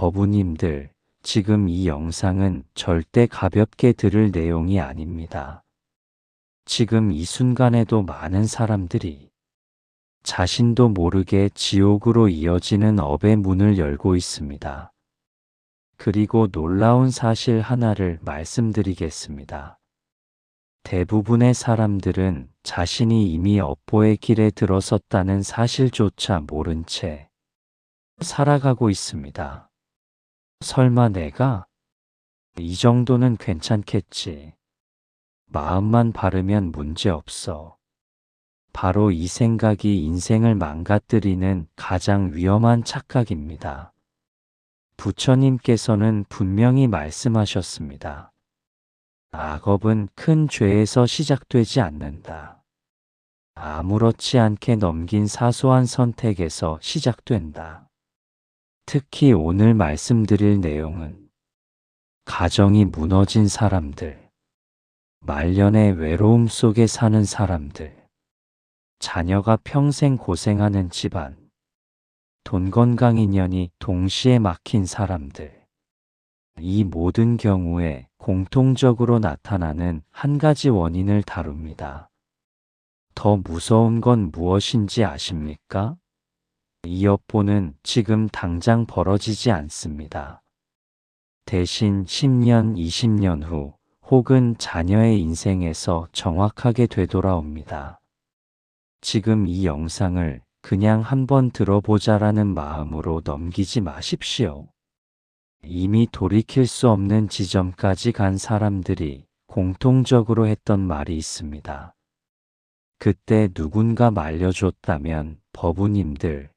법우님들, 지금 이 영상은 절대 가볍게 들을 내용이 아닙니다. 지금 이 순간에도 많은 사람들이 자신도 모르게 지옥으로 이어지는 업의 문을 열고 있습니다. 그리고 놀라운 사실 하나를 말씀드리겠습니다. 대부분의 사람들은 자신이 이미 업보의 길에 들어섰다는 사실조차 모른 채 살아가고 있습니다. 설마 내가 이 정도는 괜찮겠지. 마음만 바르면 문제없어. 바로 이 생각이 인생을 망가뜨리는 가장 위험한 착각입니다. 부처님께서는 분명히 말씀하셨습니다. 악업은 큰 죄에서 시작되지 않는다. 아무렇지 않게 넘긴 사소한 선택에서 시작된다. 특히 오늘 말씀드릴 내용은 가정이 무너진 사람들, 말년의 외로움 속에 사는 사람들, 자녀가 평생 고생하는 집안, 돈 건강 인연이 동시에 막힌 사람들, 이 모든 경우에 공통적으로 나타나는 한 가지 원인을 다룹니다. 더 무서운 건 무엇인지 아십니까? 이 업보는 지금 당장 벌어지지 않습니다. 대신 10년, 20년 후 혹은 자녀의 인생에서 정확하게 되돌아옵니다. 지금 이 영상을 그냥 한번 들어보자라는 마음으로 넘기지 마십시오. 이미 돌이킬 수 없는 지점까지 간 사람들이 공통적으로 했던 말이 있습니다. 그때 누군가 말려줬다면 법우님들,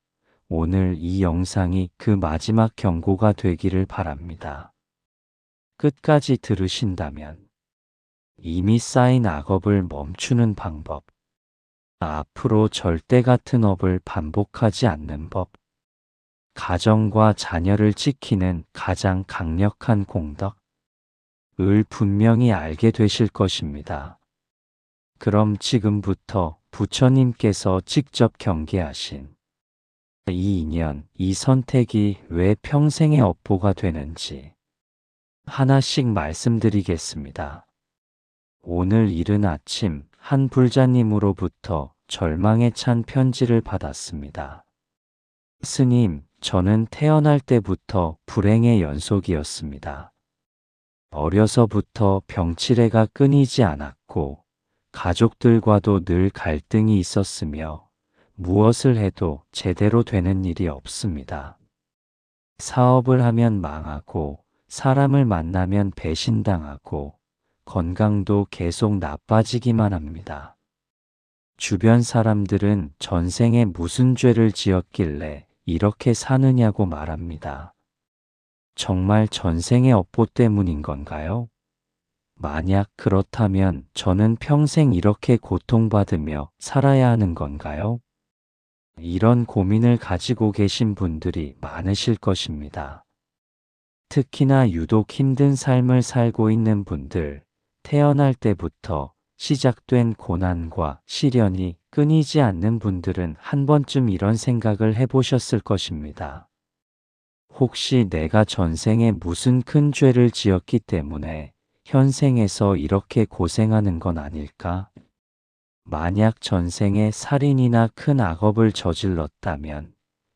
오늘 이 영상이 그 마지막 경고가 되기를 바랍니다. 끝까지 들으신다면 이미 쌓인 악업을 멈추는 방법, 앞으로 절대 같은 업을 반복하지 않는 법, 가정과 자녀를 지키는 가장 강력한 공덕, 을 분명히 알게 되실 것입니다. 그럼 지금부터 부처님께서 직접 경계하신 이 인연, 이 선택이 왜 평생의 업보가 되는지 하나씩 말씀드리겠습니다. 오늘 이른 아침 한 불자님으로부터 절망에 찬 편지를 받았습니다. 스님, 저는 태어날 때부터 불행의 연속이었습니다. 어려서부터 병치레가 끊이지 않았고 가족들과도 늘 갈등이 있었으며 무엇을 해도 제대로 되는 일이 없습니다. 사업을 하면 망하고 사람을 만나면 배신당하고 건강도 계속 나빠지기만 합니다. 주변 사람들은 전생에 무슨 죄를 지었길래 이렇게 사느냐고 말합니다. 정말 전생의 업보 때문인 건가요? 만약 그렇다면 저는 평생 이렇게 고통받으며 살아야 하는 건가요? 이런 고민을 가지고 계신 분들이 많으실 것입니다. 특히나 유독 힘든 삶을 살고 있는 분들, 태어날 때부터 시작된 고난과 시련이 끊이지 않는 분들은 한 번쯤 이런 생각을 해보셨을 것입니다. 혹시 내가 전생에 무슨 큰 죄를 지었기 때문에 현생에서 이렇게 고생하는 건 아닐까? 만약 전생에 살인이나 큰 악업을 저질렀다면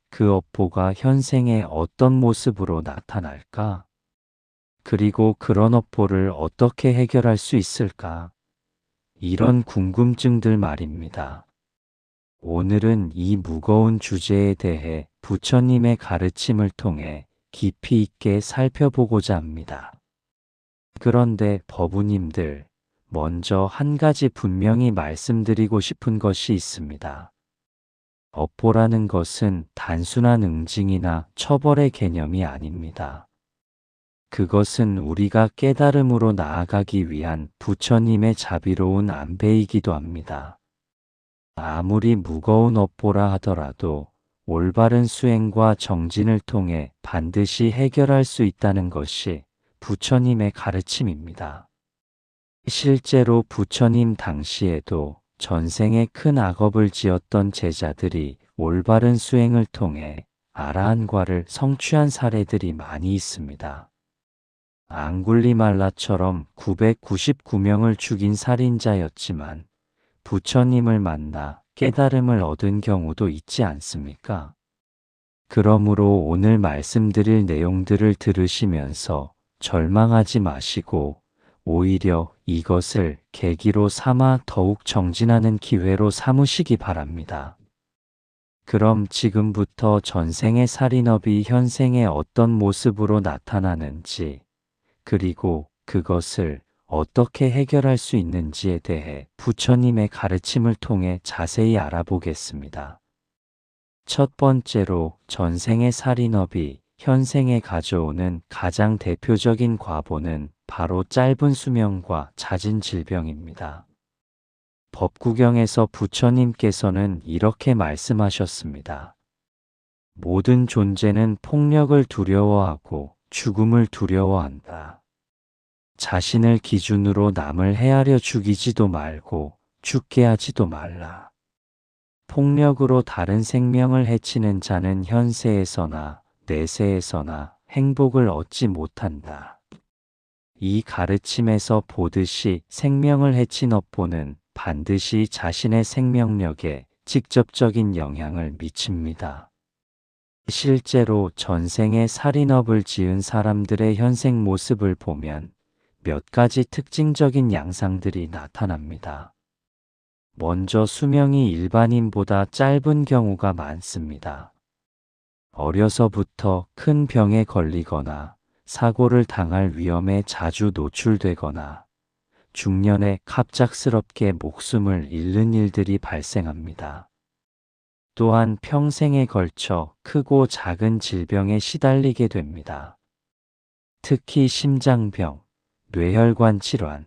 그 업보가 현생에 어떤 모습으로 나타날까? 그리고 그런 업보를 어떻게 해결할 수 있을까? 이런 궁금증들 말입니다. 오늘은 이 무거운 주제에 대해 부처님의 가르침을 통해 깊이 있게 살펴보고자 합니다. 그런데 법우님들, 먼저 한 가지 분명히 말씀드리고 싶은 것이 있습니다. 업보라는 것은 단순한 응징이나 처벌의 개념이 아닙니다. 그것은 우리가 깨달음으로 나아가기 위한 부처님의 자비로운 안배이기도 합니다. 아무리 무거운 업보라 하더라도 올바른 수행과 정진을 통해 반드시 해결할 수 있다는 것이 부처님의 가르침입니다. 실제로 부처님 당시에도 전생에 큰 악업을 지었던 제자들이 올바른 수행을 통해 아라한과를 성취한 사례들이 많이 있습니다. 앙굴리말라처럼 999명을 죽인 살인자였지만 부처님을 만나 깨달음을 얻은 경우도 있지 않습니까? 그러므로 오늘 말씀드릴 내용들을 들으시면서 절망하지 마시고 오히려 이것을 계기로 삼아 더욱 정진하는 기회로 삼으시기 바랍니다. 그럼 지금부터 전생의 살인업이 현생에 어떤 모습으로 나타나는지, 그리고 그것을 어떻게 해결할 수 있는지에 대해 부처님의 가르침을 통해 자세히 알아보겠습니다. 첫 번째로 전생의 살인업이 현생에 가져오는 가장 대표적인 과보는 바로 짧은 수명과 잦은 질병입니다. 법구경에서 부처님께서는 이렇게 말씀하셨습니다. 모든 존재는 폭력을 두려워하고 죽음을 두려워한다. 자신을 기준으로 남을 헤아려 죽이지도 말고 죽게 하지도 말라. 폭력으로 다른 생명을 해치는 자는 현세에서나 내세에서나 행복을 얻지 못한다. 이 가르침에서 보듯이 생명을 해친 업보는 반드시 자신의 생명력에 직접적인 영향을 미칩니다. 실제로 전생에 살인업을 지은 사람들의 현생 모습을 보면 몇 가지 특징적인 양상들이 나타납니다. 먼저 수명이 일반인보다 짧은 경우가 많습니다. 어려서부터 큰 병에 걸리거나 사고를 당할 위험에 자주 노출되거나 중년에 갑작스럽게 목숨을 잃는 일들이 발생합니다. 또한 평생에 걸쳐 크고 작은 질병에 시달리게 됩니다. 특히 심장병, 뇌혈관 질환,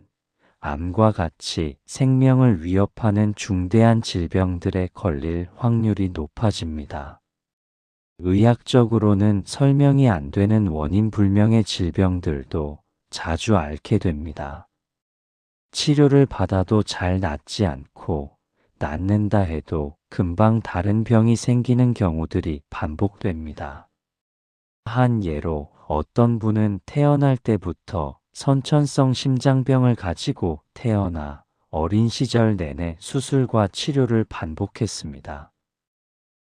암과 같이 생명을 위협하는 중대한 질병들에 걸릴 확률이 높아집니다. 의학적으로는 설명이 안 되는 원인 불명의 질병들도 자주 앓게 됩니다. 치료를 받아도 잘 낫지 않고 낫는다 해도 금방 다른 병이 생기는 경우들이 반복됩니다. 한 예로 어떤 분은 태어날 때부터 선천성 심장병을 가지고 태어나 어린 시절 내내 수술과 치료를 반복했습니다.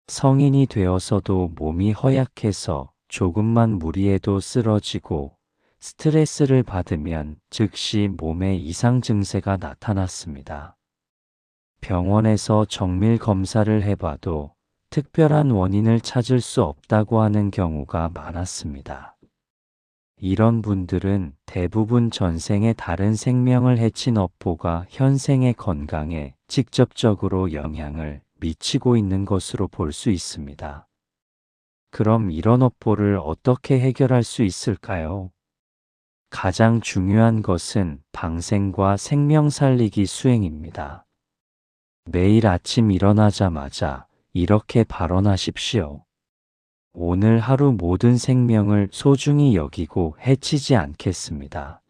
성인이 되어서도 몸이 허약해서 조금만 무리해도 쓰러지고 스트레스를 받으면 즉시 몸에 이상 증세가 나타났습니다. 병원에서 정밀 검사를 해봐도 특별한 원인을 찾을 수 없다고 하는 경우가 많았습니다. 이런 분들은 대부분 전생에 다른 생명을 해친 업보가 현생의 건강에 직접적으로 영향을 미치고 있는 것으로 볼 수 있습니다. 그럼 이런 업보를 어떻게 해결할 수 있을까요? 가장 중요한 것은 방생과 생명 살리기 수행입니다. 매일 아침 일어나자마자 이렇게 발언하십시오. 오늘 하루 모든 생명을 소중히 여기고 해치지 않겠습니다.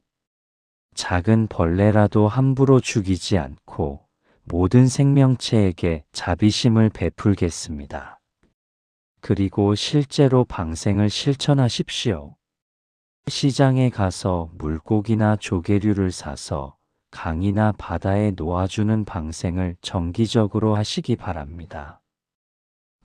작은 벌레라도 함부로 죽이지 않고 모든 생명체에게 자비심을 베풀겠습니다. 그리고 실제로 방생을 실천하십시오. 시장에 가서 물고기나 조개류를 사서 강이나 바다에 놓아주는 방생을 정기적으로 하시기 바랍니다.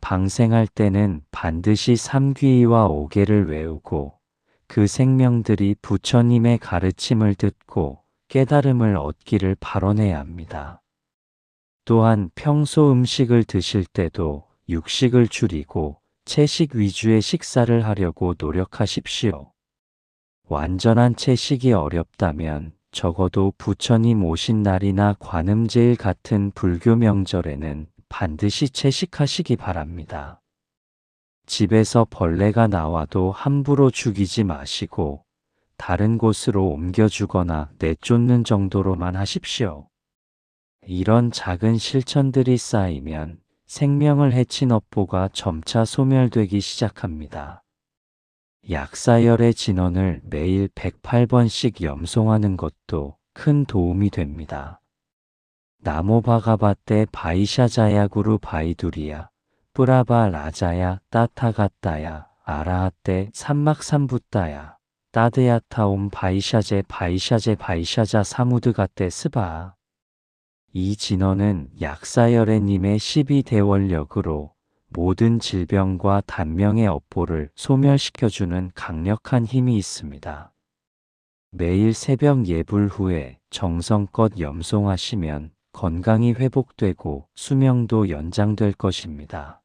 방생할 때는 반드시 삼귀와 오계를 외우고 그 생명들이 부처님의 가르침을 듣고 깨달음을 얻기를 발언해야 합니다. 또한 평소 음식을 드실 때도 육식을 줄이고 채식 위주의 식사를 하려고 노력하십시오. 완전한 채식이 어렵다면 적어도 부처님 오신 날이나 관음제일 같은 불교 명절에는 반드시 채식하시기 바랍니다. 집에서 벌레가 나와도 함부로 죽이지 마시고 다른 곳으로 옮겨주거나 내쫓는 정도로만 하십시오. 이런 작은 실천들이 쌓이면 생명을 해친 업보가 점차 소멸되기 시작합니다. 약사열의 진언을 매일 108번씩 염송하는 것도 큰 도움이 됩니다. 나모 바가바떼 바이샤자야구루 바이두리야 뿌라바 라자야 따타가따야 아라하떼 삼막삼부따야 따드야타옴 바이샤제 바이샤제 바이샤자 사무드가떼 스바. 이 진언은 약사열애님의 12대원력으로 모든 질병과 단명의 업보를 소멸시켜주는 강력한 힘이 있습니다. 매일 새벽 예불 후에 정성껏 염송하시면 건강이 회복되고 수명도 연장될 것입니다.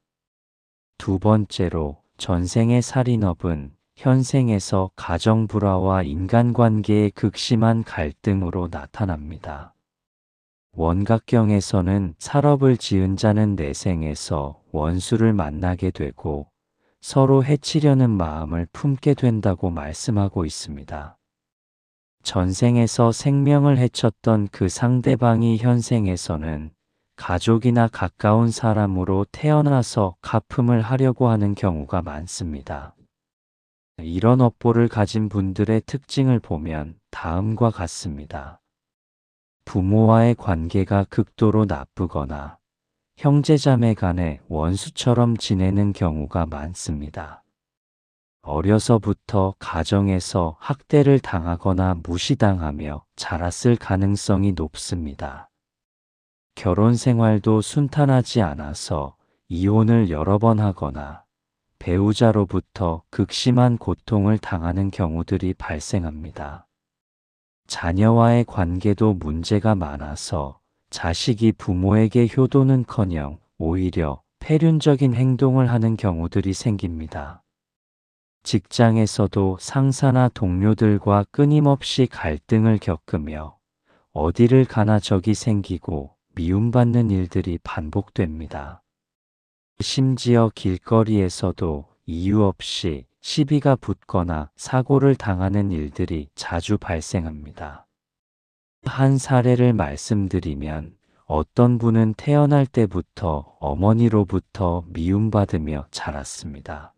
두 번째로 전생의 살인업은 현생에서 가정불화와 인간관계의 극심한 갈등으로 나타납니다. 원각경에서는 살업을 지은 자는 내생에서 원수를 만나게 되고 서로 해치려는 마음을 품게 된다고 말씀하고 있습니다. 전생에서 생명을 해쳤던 그 상대방이 현생에서는 가족이나 가까운 사람으로 태어나서 갚음을 하려고 하는 경우가 많습니다. 이런 업보를 가진 분들의 특징을 보면 다음과 같습니다. 부모와의 관계가 극도로 나쁘거나 형제자매 간에 원수처럼 지내는 경우가 많습니다. 어려서부터 가정에서 학대를 당하거나 무시당하며 자랐을 가능성이 높습니다. 결혼 생활도 순탄하지 않아서 이혼을 여러 번 하거나 배우자로부터 극심한 고통을 당하는 경우들이 발생합니다. 자녀와의 관계도 문제가 많아서 자식이 부모에게 효도는커녕 오히려 폐륜적인 행동을 하는 경우들이 생깁니다. 직장에서도 상사나 동료들과 끊임없이 갈등을 겪으며 어디를 가나 적이 생기고 미움받는 일들이 반복됩니다. 심지어 길거리에서도 이유 없이 시비가 붙거나 사고를 당하는 일들이 자주 발생합니다. 한 사례를 말씀드리면 어떤 분은 태어날 때부터 어머니로부터 미움받으며 자랐습니다.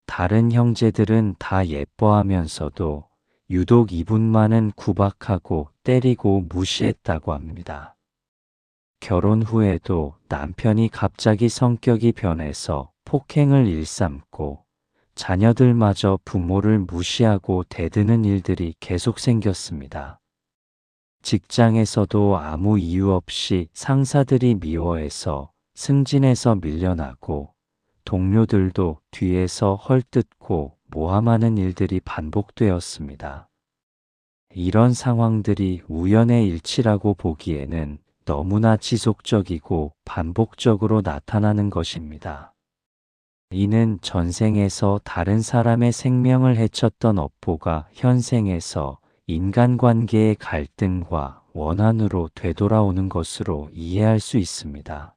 다른 형제들은 다 예뻐하면서도 유독 이분만은 구박하고 때리고 무시했다고 합니다. 결혼 후에도 남편이 갑자기 성격이 변해서 폭행을 일삼고 자녀들마저 부모를 무시하고 대드는 일들이 계속 생겼습니다. 직장에서도 아무 이유 없이 상사들이 미워해서 승진해서 밀려나고 동료들도 뒤에서 헐뜯고 모함하는 일들이 반복되었습니다. 이런 상황들이 우연의 일치라고 보기에는 너무나 지속적이고 반복적으로 나타나는 것입니다. 이는 전생에서 다른 사람의 생명을 해쳤던 업보가 현생에서 인간관계의 갈등과 원한으로 되돌아오는 것으로 이해할 수 있습니다.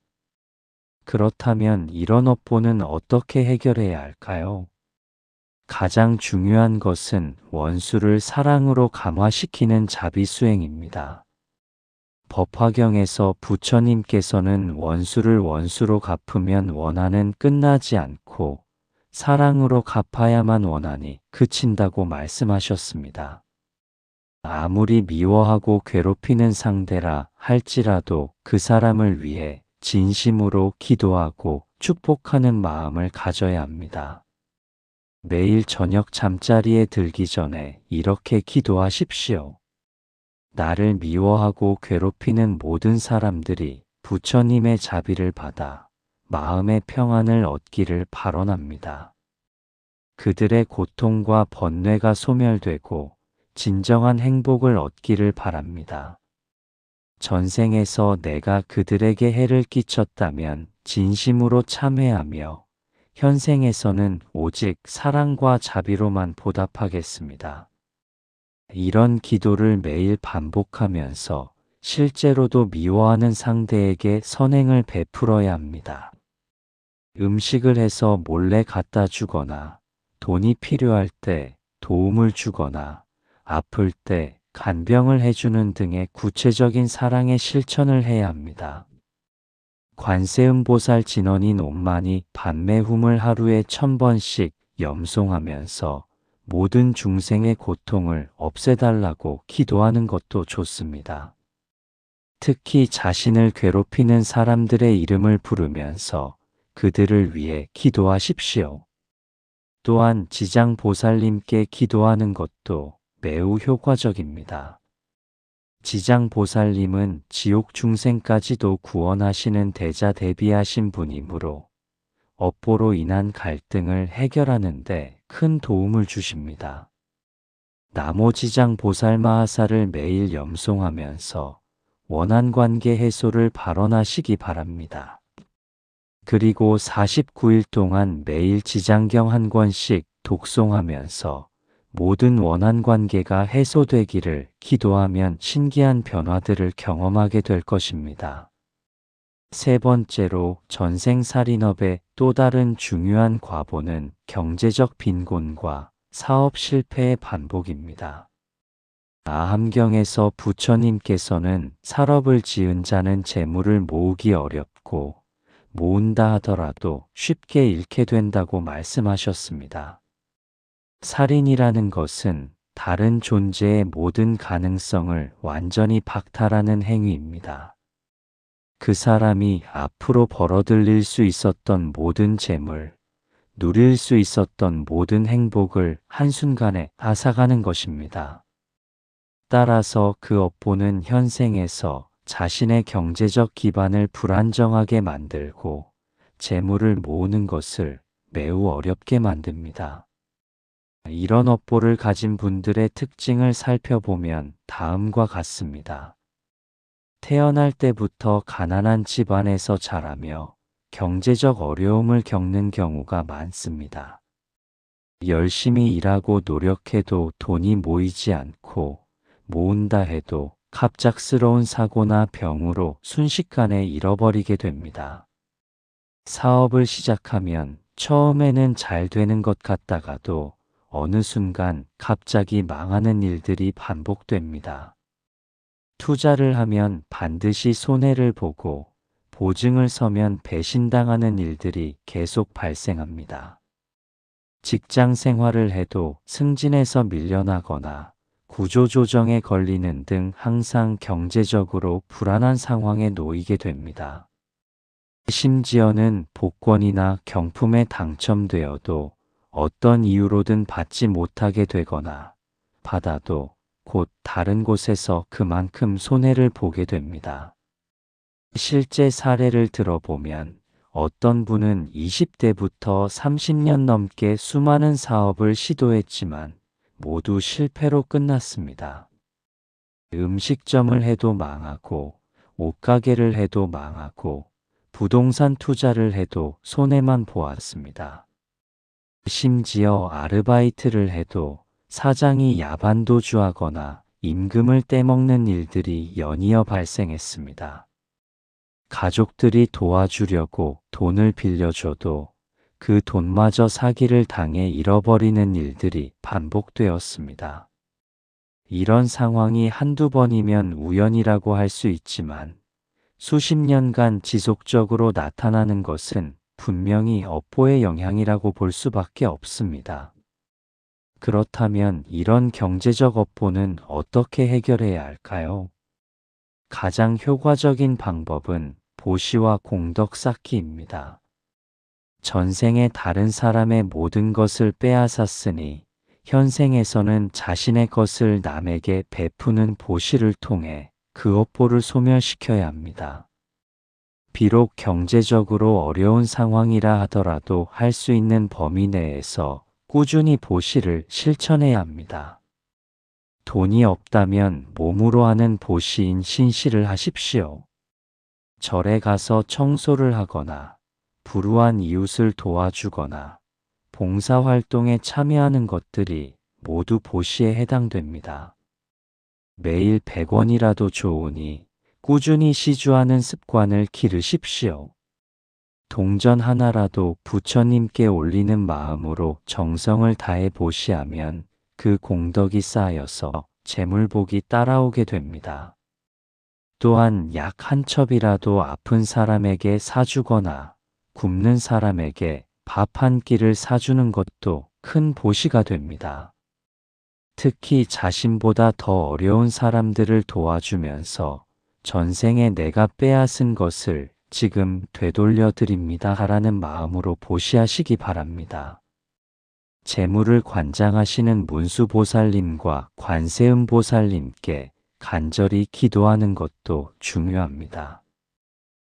그렇다면 이런 업보는 어떻게 해결해야 할까요? 가장 중요한 것은 원수를 사랑으로 감화시키는 자비수행입니다. 법화경에서 부처님께서는 원수를 원수로 갚으면 원한은 끝나지 않고 사랑으로 갚아야만 원한이 그친다고 말씀하셨습니다. 아무리 미워하고 괴롭히는 상대라 할지라도 그 사람을 위해 진심으로 기도하고 축복하는 마음을 가져야 합니다. 매일 저녁 잠자리에 들기 전에 이렇게 기도하십시오. 나를 미워하고 괴롭히는 모든 사람들이 부처님의 자비를 받아 마음의 평안을 얻기를 발언합니다. 그들의 고통과 번뇌가 소멸되고 진정한 행복을 얻기를 바랍니다. 전생에서 내가 그들에게 해를 끼쳤다면 진심으로 참회하며 현생에서는 오직 사랑과 자비로만 보답하겠습니다. 이런 기도를 매일 반복하면서 실제로도 미워하는 상대에게 선행을 베풀어야 합니다. 음식을 해서 몰래 갖다 주거나 돈이 필요할 때 도움을 주거나 아플 때 간병을 해주는 등의 구체적인 사랑의 실천을 해야 합니다. 관세음보살 진언인 옴마니 반매hum을 하루에 1000번씩 염송하면서 모든 중생의 고통을 없애달라고 기도하는 것도 좋습니다. 특히 자신을 괴롭히는 사람들의 이름을 부르면서 그들을 위해 기도하십시오. 또한 지장보살님께 기도하는 것도 매우 효과적입니다. 지장보살님은 지옥 중생까지도 구원하시는 대자대비하신 분이므로 업보로 인한 갈등을 해결하는 데 큰 도움을 주십니다. 나모지장보살마하사를 매일 염송하면서 원한관계 해소를 발언하시기 바랍니다. 그리고 49일 동안 매일 지장경 한 권씩 독송하면서 모든 원한관계가 해소되기를 기도하면 신기한 변화들을 경험하게 될 것입니다. 세 번째로 전생살인업의 또 다른 중요한 과보는 경제적 빈곤과 사업 실패의 반복입니다. 아함경에서 부처님께서는 살업을 지은 자는 재물을 모으기 어렵고 모은다 하더라도 쉽게 잃게 된다고 말씀하셨습니다. 살인이라는 것은 다른 존재의 모든 가능성을 완전히 박탈하는 행위입니다. 그 사람이 앞으로 벌어들일 수 있었던 모든 재물, 누릴 수 있었던 모든 행복을 한순간에 앗아가는 것입니다. 따라서 그 업보는 현생에서 자신의 경제적 기반을 불안정하게 만들고 재물을 모으는 것을 매우 어렵게 만듭니다. 이런 업보를 가진 분들의 특징을 살펴보면 다음과 같습니다. 태어날 때부터 가난한 집안에서 자라며 경제적 어려움을 겪는 경우가 많습니다. 열심히 일하고 노력해도 돈이 모이지 않고 모은다 해도 갑작스러운 사고나 병으로 순식간에 잃어버리게 됩니다. 사업을 시작하면 처음에는 잘 되는 것 같다가도 어느 순간 갑자기 망하는 일들이 반복됩니다. 투자를 하면 반드시 손해를 보고 보증을 서면 배신당하는 일들이 계속 발생합니다. 직장 생활을 해도 승진에서 밀려나거나 구조조정에 걸리는 등 항상 경제적으로 불안한 상황에 놓이게 됩니다. 심지어는 복권이나 경품에 당첨되어도 어떤 이유로든 받지 못하게 되거나 받아도 곧 다른 곳에서 그만큼 손해를 보게 됩니다. 실제 사례를 들어보면 어떤 분은 20대부터 30년 넘게 수많은 사업을 시도했지만 모두 실패로 끝났습니다. 음식점을 해도 망하고 옷가게를 해도 망하고 부동산 투자를 해도 손해만 보았습니다. 심지어 아르바이트를 해도 사장이 야반도주하거나 임금을 떼먹는 일들이 연이어 발생했습니다. 가족들이 도와주려고 돈을 빌려줘도 그 돈마저 사기를 당해 잃어버리는 일들이 반복되었습니다. 이런 상황이 한두 번이면 우연이라고 할 수 있지만 수십 년간 지속적으로 나타나는 것은 분명히 업보의 영향이라고 볼 수밖에 없습니다. 그렇다면 이런 경제적 업보는 어떻게 해결해야 할까요? 가장 효과적인 방법은 보시와 공덕 쌓기입니다. 전생에 다른 사람의 모든 것을 빼앗았으니 현생에서는 자신의 것을 남에게 베푸는 보시를 통해 그 업보를 소멸시켜야 합니다. 비록 경제적으로 어려운 상황이라 하더라도 할 수 있는 범위 내에서 꾸준히 보시를 실천해야 합니다. 돈이 없다면 몸으로 하는 보시인 신시를 하십시오. 절에 가서 청소를 하거나 불우한 이웃을 도와주거나 봉사활동에 참여하는 것들이 모두 보시에 해당됩니다. 매일 100원이라도 좋으니 꾸준히 시주하는 습관을 기르십시오. 동전 하나라도 부처님께 올리는 마음으로 정성을 다해 보시하면 그 공덕이 쌓여서 재물복이 따라오게 됩니다. 또한 약 한 첩이라도 아픈 사람에게 사주거나 굶는 사람에게 밥 한 끼를 사주는 것도 큰 보시가 됩니다. 특히 자신보다 더 어려운 사람들을 도와주면서 전생에 내가 빼앗은 것을 지금 되돌려 드립니다 하라는 마음으로 보시하시기 바랍니다. 재물을 관장하시는 문수보살님과 관세음보살님께 간절히 기도하는 것도 중요합니다.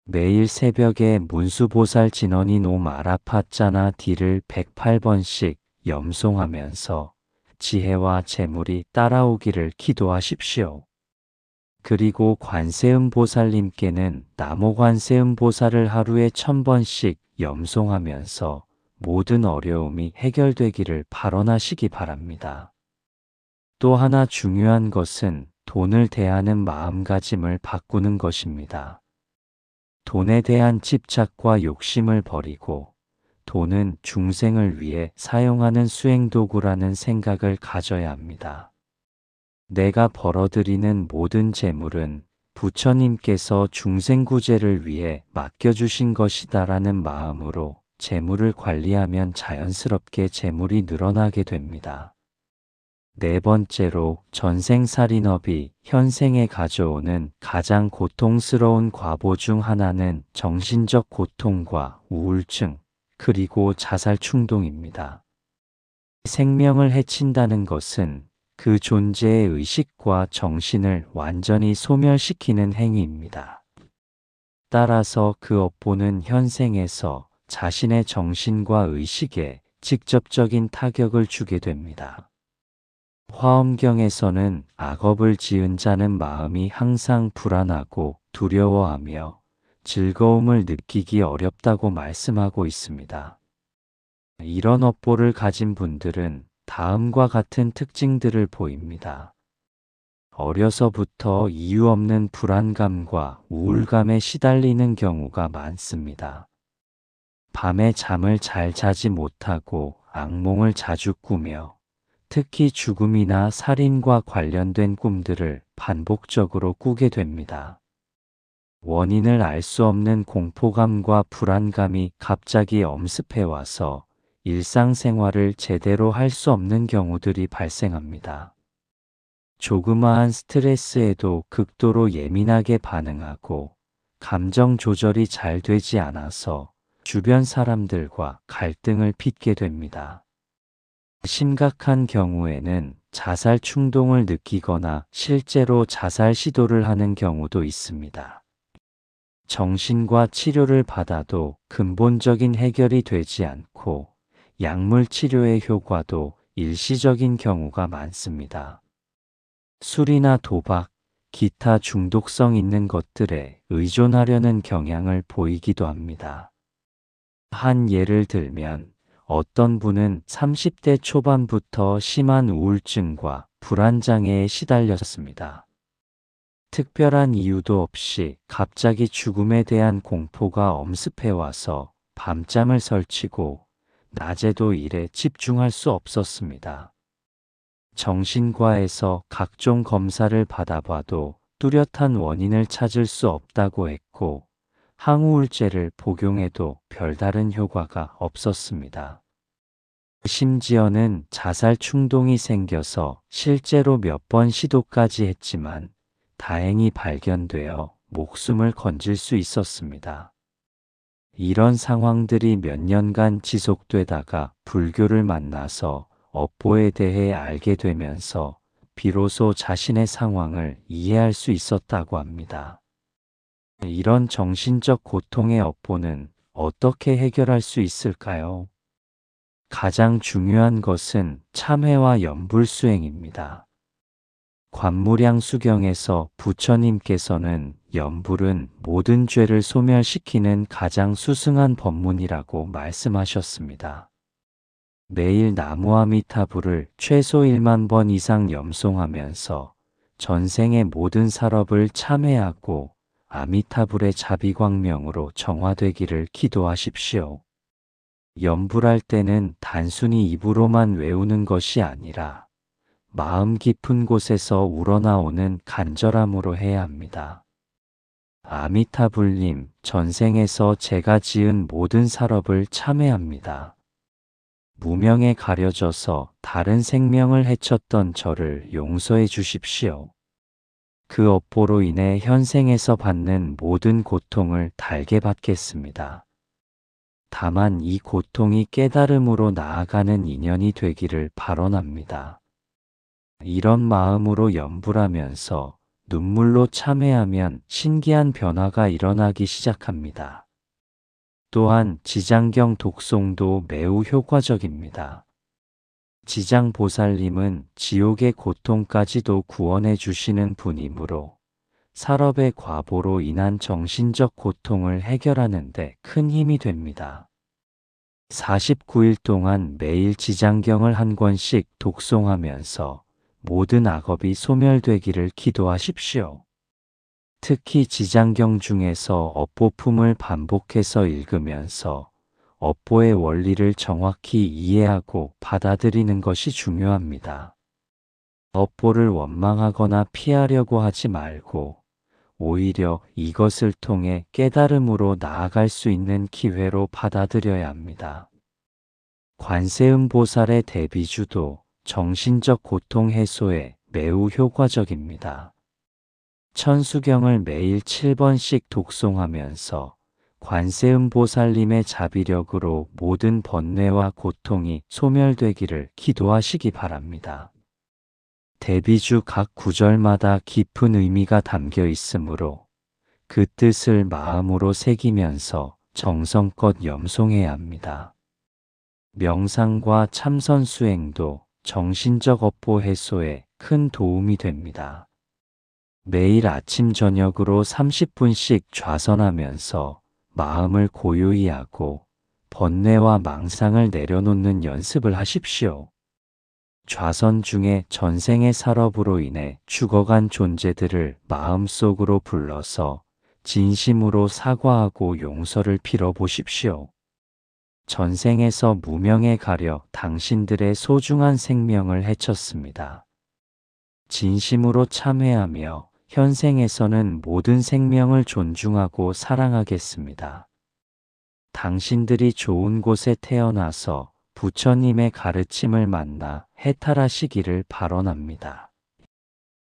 매일 새벽에 문수보살 진언인 옴 아라파짜나 디를 108번씩 염송하면서 지혜와 재물이 따라오기를 기도하십시오. 그리고 관세음보살님께는 나모관세음보살을 하루에 1000번씩 염송하면서 모든 어려움이 해결되기를 발언하시기 바랍니다. 또 하나 중요한 것은 돈을 대하는 마음가짐을 바꾸는 것입니다. 돈에 대한 집착과 욕심을 버리고 돈은 중생을 위해 사용하는 수행도구라는 생각을 가져야 합니다. 내가 벌어들이는 모든 재물은 부처님께서 중생구제를 위해 맡겨주신 것이다라는 마음으로 재물을 관리하면 자연스럽게 재물이 늘어나게 됩니다. 네 번째로 전생살인업이 현생에 가져오는 가장 고통스러운 과보 중 하나는 정신적 고통과 우울증, 그리고 자살 충동입니다. 생명을 해친다는 것은 그 존재의 의식과 정신을 완전히 소멸시키는 행위입니다. 따라서 그 업보는 현생에서 자신의 정신과 의식에 직접적인 타격을 주게 됩니다. 화엄경에서는 악업을 지은 자는 마음이 항상 불안하고 두려워하며 즐거움을 느끼기 어렵다고 말씀하고 있습니다. 이런 업보를 가진 분들은 다음과 같은 특징들을 보입니다. 어려서부터 이유 없는 불안감과 우울감에 시달리는 경우가 많습니다. 밤에 잠을 잘 자지 못하고 악몽을 자주 꾸며 특히 죽음이나 살인과 관련된 꿈들을 반복적으로 꾸게 됩니다. 원인을 알 수 없는 공포감과 불안감이 갑자기 엄습해와서 일상생활을 제대로 할 수 없는 경우들이 발생합니다. 조그마한 스트레스에도 극도로 예민하게 반응하고 감정 조절이 잘 되지 않아서 주변 사람들과 갈등을 빚게 됩니다. 심각한 경우에는 자살 충동을 느끼거나 실제로 자살 시도를 하는 경우도 있습니다. 정신과 치료를 받아도 근본적인 해결이 되지 않고 약물 치료의 효과도 일시적인 경우가 많습니다. 술이나 도박, 기타 중독성 있는 것들에 의존하려는 경향을 보이기도 합니다. 한 예를 들면 어떤 분은 30대 초반부터 심한 우울증과 불안장애에 시달렸습니다. 특별한 이유도 없이 갑자기 죽음에 대한 공포가 엄습해와서 밤잠을 설치고 낮에도 일에 집중할 수 없었습니다. 정신과에서 각종 검사를 받아봐도 뚜렷한 원인을 찾을 수 없다고 했고 항우울제를 복용해도 별다른 효과가 없었습니다. 심지어는 자살 충동이 생겨서 실제로 몇 번 시도까지 했지만 다행히 발견되어 목숨을 건질 수 있었습니다. 이런 상황들이 몇 년간 지속되다가 불교를 만나서 업보에 대해 알게 되면서 비로소 자신의 상황을 이해할 수 있었다고 합니다. 이런 정신적 고통의 업보는 어떻게 해결할 수 있을까요? 가장 중요한 것은 참회와 염불수행입니다. 관무량수경에서 부처님께서는 염불은 모든 죄를 소멸시키는 가장 수승한 법문이라고 말씀하셨습니다. 매일 나무아미타불을 최소 1만 번 이상 염송하면서 전생의 모든 살업을 참회하고 아미타불의 자비광명으로 정화되기를 기도하십시오. 염불할 때는 단순히 입으로만 외우는 것이 아니라 마음 깊은 곳에서 우러나오는 간절함으로 해야 합니다. 아미타불님, 전생에서 제가 지은 모든 살업을 참회합니다. 무명에 가려져서 다른 생명을 해쳤던 저를 용서해 주십시오. 그 업보로 인해 현생에서 받는 모든 고통을 달게 받겠습니다. 다만 이 고통이 깨달음으로 나아가는 인연이 되기를 발언합니다. 이런 마음으로 염불하면서 눈물로 참회하면 신기한 변화가 일어나기 시작합니다. 또한 지장경 독송도 매우 효과적입니다. 지장보살님은 지옥의 고통까지도 구원해 주시는 분이므로 살업의 과보로 인한 정신적 고통을 해결하는 데 큰 힘이 됩니다. 49일 동안 매일 지장경을 한 권씩 독송하면서 모든 악업이 소멸되기를 기도하십시오. 특히 지장경 중에서 업보품을 반복해서 읽으면서 업보의 원리를 정확히 이해하고 받아들이는 것이 중요합니다. 업보를 원망하거나 피하려고 하지 말고 오히려 이것을 통해 깨달음으로 나아갈 수 있는 기회로 받아들여야 합니다. 관세음보살의 대비주도 정신적 고통 해소에 매우 효과적입니다. 천수경을 매일 7번씩 독송하면서 관세음보살님의 자비력으로 모든 번뇌와 고통이 소멸되기를 기도하시기 바랍니다. 대비주 각 구절마다 깊은 의미가 담겨 있으므로 그 뜻을 마음으로 새기면서 정성껏 염송해야 합니다. 명상과 참선 수행도 정신적 업보 해소에 큰 도움이 됩니다. 매일 아침 저녁으로 30분씩 좌선하면서 마음을 고요히 하고 번뇌와 망상을 내려놓는 연습을 하십시오. 좌선 중에 전생의 살업으로 인해 죽어간 존재들을 마음속으로 불러서 진심으로 사과하고 용서를 빌어보십시오. 전생에서 무명에 가려 당신들의 소중한 생명을 해쳤습니다. 진심으로 참회하며 현생에서는 모든 생명을 존중하고 사랑하겠습니다. 당신들이 좋은 곳에 태어나서 부처님의 가르침을 만나 해탈하시기를 발언합니다.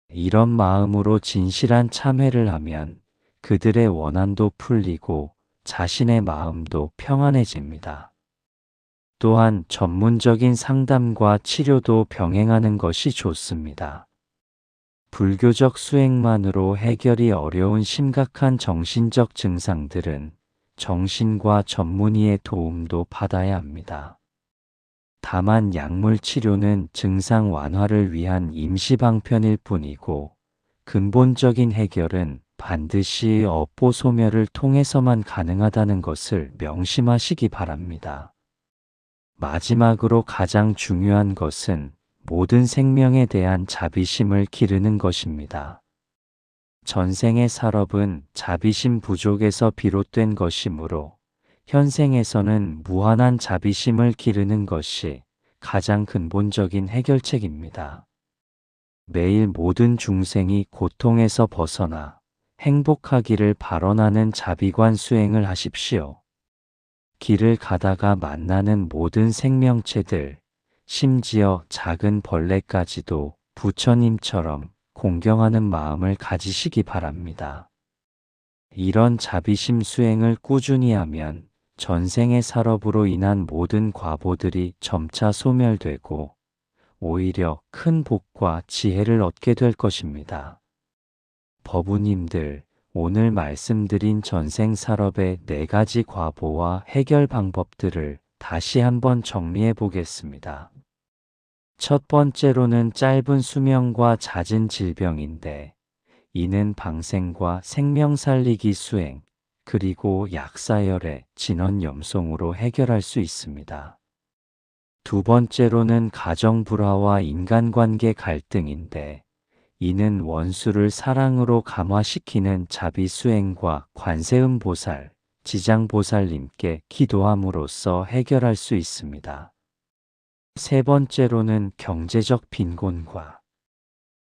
이런 마음으로 진실한 참회를 하면 그들의 원한도 풀리고 자신의 마음도 평안해집니다. 또한 전문적인 상담과 치료도 병행하는 것이 좋습니다. 불교적 수행만으로 해결이 어려운 심각한 정신적 증상들은 정신과 전문의의 도움도 받아야 합니다. 다만 약물 치료는 증상 완화를 위한 임시 방편일 뿐이고 근본적인 해결은 반드시 업보 소멸을 통해서만 가능하다는 것을 명심하시기 바랍니다. 마지막으로 가장 중요한 것은 모든 생명에 대한 자비심을 기르는 것입니다. 전생의 살업은 자비심 부족에서 비롯된 것이므로 현생에서는 무한한 자비심을 기르는 것이 가장 근본적인 해결책입니다. 매일 모든 중생이 고통에서 벗어나 행복하기를 발언하는 자비관 수행을 하십시오. 길을 가다가 만나는 모든 생명체들, 심지어 작은 벌레까지도 부처님처럼 공경하는 마음을 가지시기 바랍니다. 이런 자비심 수행을 꾸준히 하면 전생의 살업으로 인한 모든 과보들이 점차 소멸되고 오히려 큰 복과 지혜를 얻게 될 것입니다. 법우님들, 오늘 말씀드린 전생 살업의 4가지 과보와 해결 방법들을 다시 한번 정리해 보겠습니다. 첫 번째로는 짧은 수명과 잦은 질병인데 이는 방생과 생명 살리기 수행, 그리고 약사열의 진원 염송으로 해결할 수 있습니다. 두 번째로는 가정 불화와 인간관계 갈등인데 이는 원수를 사랑으로 감화시키는 자비 수행과 관세음보살, 지장보살님께 기도함으로써 해결할 수 있습니다. 세 번째로는 경제적 빈곤과